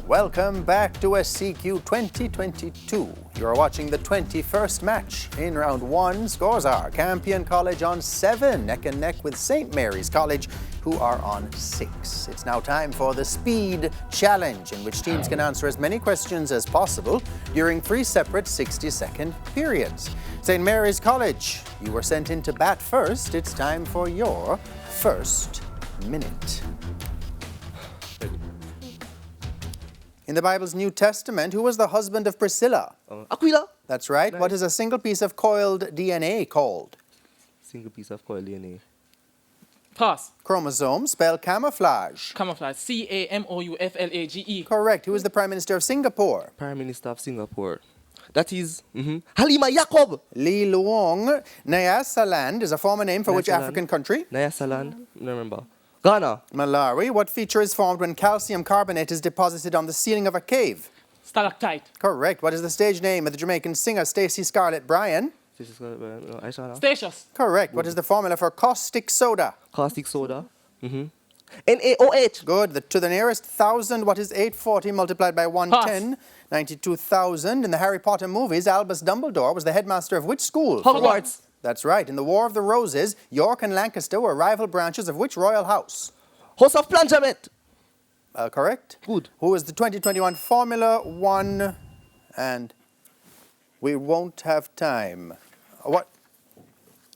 Welcome back to SCQ 2022. You're watching the 21st match. In round 1, scores are Campion College on 7, neck and neck with St. Mary's College, who are on 6. It's now time for the Speed Challenge, in which teams can answer as many questions as possible during 3 separate 60-second periods. St. Mary's College, you were sent in to bat first. It's time for your first minute. In the Bible's New Testament, who was the husband of Priscilla? Aquila. That's right. Nice. What is a single piece of coiled DNA called? Single piece of coiled DNA. Pass. Chromosome. Spell camouflage. Camouflage. CAMOUFLAGE. Correct. Who is the Prime Minister of Singapore? Prime Minister of Singapore. That is Halima Yacob. Lee Luong. Nyasaland is a former name for which African country? Nyasaland. Remember. Ghana. Malawi. What feature is formed when calcium carbonate is deposited on the ceiling of a cave? Stalactite. Correct. What is the stage name of the Jamaican singer Stacey Scarlett Bryan? Statious. Correct. What is the formula for caustic soda? Caustic soda. NaOH. Good. To the nearest 1,000, what is 840 multiplied by 110? 92,000. In the Harry Potter movies, Albus Dumbledore was the headmaster of which school? Hogwarts. That's right. In the War of the Roses, York and Lancaster were rival branches of which royal house? House of Plantagenet. Correct. Good. Who is the 2021 Formula 1? And we won't have time. What?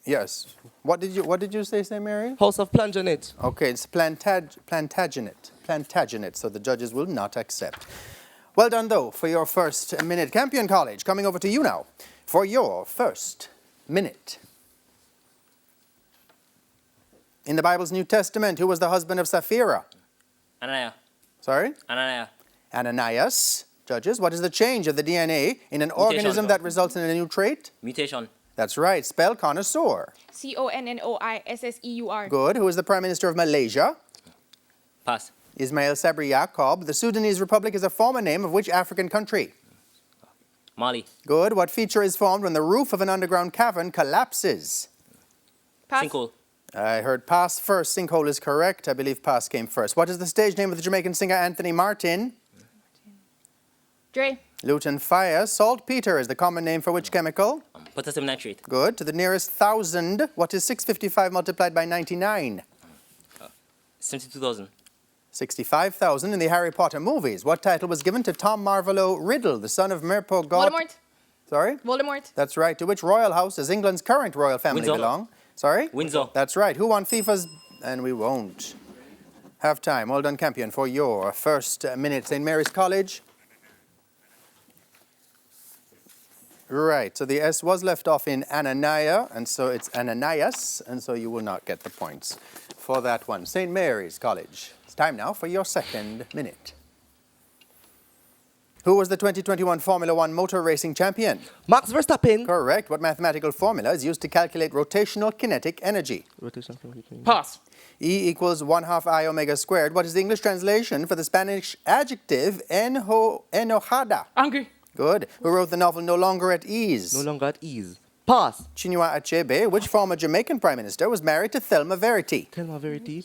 Yes. What did you say, St. Mary? House of Plantagenet. Okay, it's Plantagenet. Plantagenet, so the judges will not accept. Well done, though, for your first minute. Campion College, coming over to you now for your first minute. In the Bible's New Testament, who was the husband of Sapphira? Ananias. Sorry? Ananias. Ananias. Judges, what is the change of the DNA in an organism that results in a new trait? Mutation. That's right. Spell connoisseur. CONNOISSEUR. Good. Who is the Prime Minister of Malaysia? Pass. Ismail Sabri Yaakob. The Sudanese Republic is a former name of which African country? Mali. Good. What feature is formed when the roof of an underground cavern collapses? Pass. Sinkhole. I heard pass first. Sinkhole is correct. I believe pass came first. What is the stage name of the Jamaican singer Anthony Martin? Dre. Luton fire. Saltpeter is the common name for which chemical? Potassium nitrate. Good. To the nearest 1,000, what is 655 multiplied by 99? 72,000. 65,000. In the Harry Potter movies, what title was given to Tom Marvolo Riddle, the son of Merpo God? Voldemort. Sorry? Voldemort. That's right. To which royal house does England's current royal family Windsor. belong? Sorry? Windsor. That's right. Who won FIFA's... And we won't have time. Well done, Campion, for your first minute. St. Mary's College. Right. So the S was left off in Ananias, and so it's Ananias, and so you will not get the points for that one. St. Mary's College. It's time now for your second minute. Who was the 2021 Formula 1 motor racing champion? Max Verstappen. Correct. What mathematical formula is used to calculate rotational kinetic energy? Pass. E equals 1/2 I omega squared. What is the English translation for the Spanish adjective enojada? Angry. Good. Who wrote the novel No Longer at Ease? No longer at ease. Pass. Chinua Achebe. Which former Jamaican Prime Minister was married to Thelma Verity? Thelma Verity.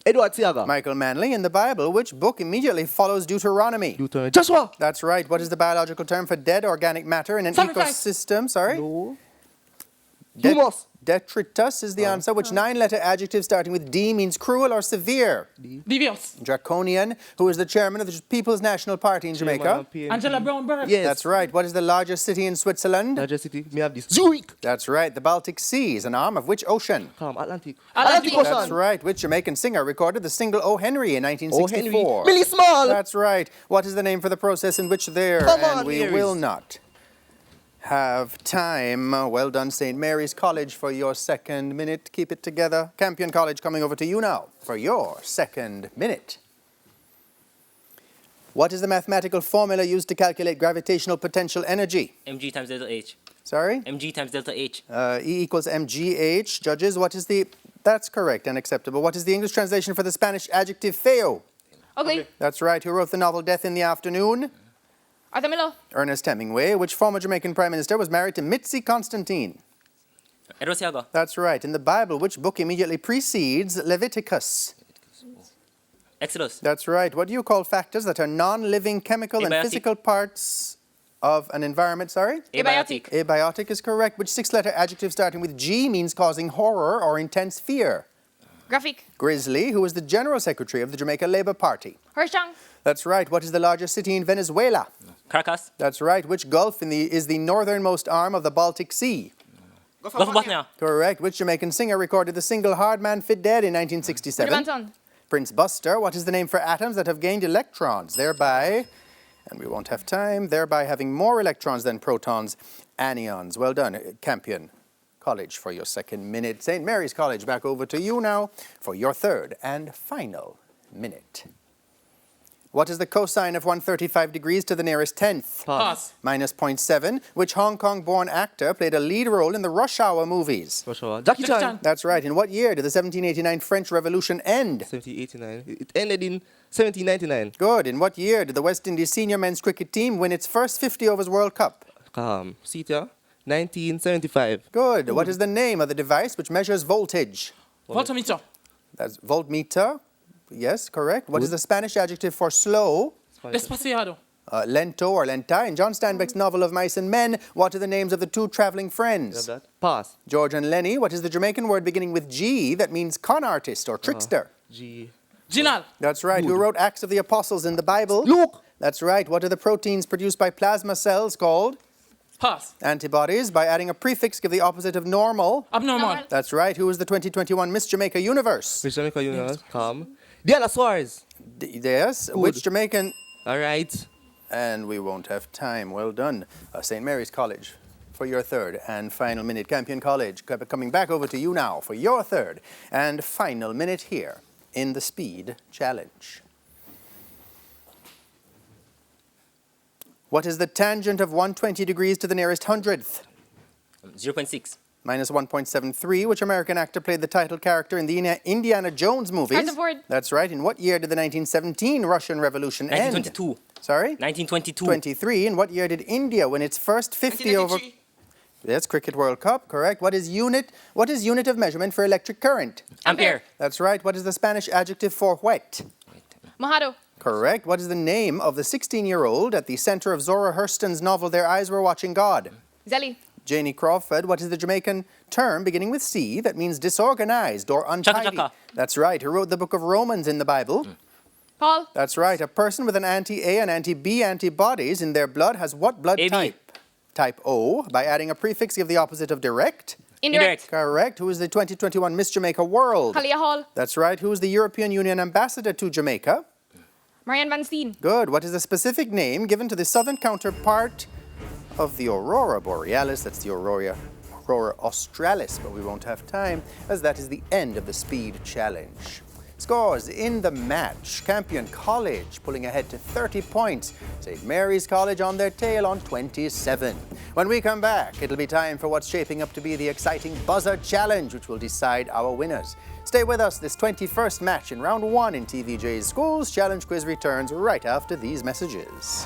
Edward Siaga. Michael Manley. In the Bible, which book immediately follows Deuteronomy? Joshua. That's right. What is the biological term for dead organic matter in an Sacrifice. ecosystem? Sorry? No. Det- Humus. Detritus is the answer. Which 9-letter adjective starting with D means cruel or severe? Devious. Draconian. Who is the chairman of the People's National Party in Jamaica? Angela Brown-Bird. Yes. That's right. What is the largest city in Switzerland? Largest city. Me have this. Zurich. That's right. The Baltic Sea is an arm of which ocean? Atlantic. Atlantic Ocean. That's right. Which Jamaican singer recorded the single O. Henry in 1964? Millie Small. That's right. What is the name for the process in which there? Come and on, we Mary's. will not have time. Well done, St. Mary's College, for your second minute. Keep it together. Campion College coming over to you now for your second minute. What is the mathematical formula used to calculate gravitational potential energy? mg times delta H. Sorry? mg times delta H. E equals mgh. Judges, what is the... That's correct and acceptable. What is the English translation for the Spanish adjective feo? Ugly. That's right. Who wrote the novel Death in the Afternoon? Arthur Miller. Ernest Hemingway. Which former Jamaican Prime Minister was married to Mitzi Constantine? Edward Siaga. That's right. In the Bible, which book immediately precedes Leviticus? Exodus. That's right. What do you call factors that are non-living chemical and Abiotic. physical parts of an environment? Sorry? Abiotic. Abiotic is correct. Which six-letter adjective starting with G means causing horror or intense fear? Graphic. Grizzly, who is the General Secretary of the Jamaica Labour Party. Hershang. That's right. What is the largest city in Venezuela? Caracas. That's right. Which gulf is the northernmost arm of the Baltic Sea? Gulf of Bosnia. Correct. Which Jamaican singer recorded the single Hard Man Fit Dead in 1967? Rudimenton. Prince Buster. What is the name for atoms that have gained electrons, thereby, and we won't have time, thereby having more electrons than protons, anions? Well done, Campion College, for your second minute. St. Mary's College, back over to you now for your third and final minute. What is the cosine of 135 degrees to the nearest tenth? Pass. Minus 0.7. Which Hong Kong-born actor played a lead role in the Rush Hour movies? Jackie Chan. Chan. That's right. In what year did the 1789 French Revolution end? 1789. It ended in 1799. Good. In what year did the West Indies senior men's cricket team win its first 50 overs World Cup? Sita, 1975. Good. What is the name of the device which measures voltage? Voltmeter. That's voltmeter. Yes, correct. What is the Spanish adjective for slow? Despaciado. Lento or lenta. In John Steinbeck's novel of Mice and Men, what are the names of the two traveling friends? Pass. George and Lenny. What is the Jamaican word beginning with G that means con artist or trickster? G. Ginal. That's right. Who wrote Acts of the Apostles in the Bible? Luke. That's right. What are the proteins produced by plasma cells called? Pass. Antibodies. By adding a prefix, give the opposite of normal. Abnormal. That's right. Who is the 2021 Miss Jamaica Universe? Miss Jamaica Universe. Diana Suarez. Yes. Which Jamaican... All right. And we won't have time. Well done. St. Mary's College for your third and final minute. Campion College coming back over to you now for your third and final minute here in the Speed Challenge. What is the tangent of 120 degrees to the nearest hundredth? 0.6. Minus 1.73. Which American actor played the title character in the Indiana Jones movies? Harrison Ford. That's right. In what year did the 1917 Russian Revolution end? 1922. Sorry? 1922. 23. In what year did India win its first 50 over... Yes, Cricket World Cup, correct. What is unit of measurement for electric current? Ampere. That's right. What is the Spanish adjective for wet? Mojado. Correct. What is the name of the 16-year-old at the center of Zora Hurston's novel Their Eyes Were Watching God? Zelly. Janie Crawford. What is the Jamaican term beginning with C that means disorganized or untidy? Chaka chaka. That's right. Who wrote the book of Romans in the Bible? Paul. That's right. A person with an anti-A and anti-B antibodies in their blood has what blood AB. type? Type O. By adding a prefix, give the opposite of direct. Indirect. Correct. Who is the 2021 Miss Jamaica World? Kalia Hall. That's right. Who is the European Union ambassador to Jamaica? Marianne Van Steen. Good. What is the specific name given to the southern counterpart of the Aurora Borealis? That's the Aurora Australis, but we won't have time, as that is the end of the Speed Challenge. Scores in the match. Campion College pulling ahead to 30 points. St. Mary's College on their tail on 27. When we come back, it'll be time for what's shaping up to be the exciting Buzzer Challenge, which will decide our winners. Stay with us. This 21st match in round 1 in TVJ's Schools Challenge Quiz returns right after these messages.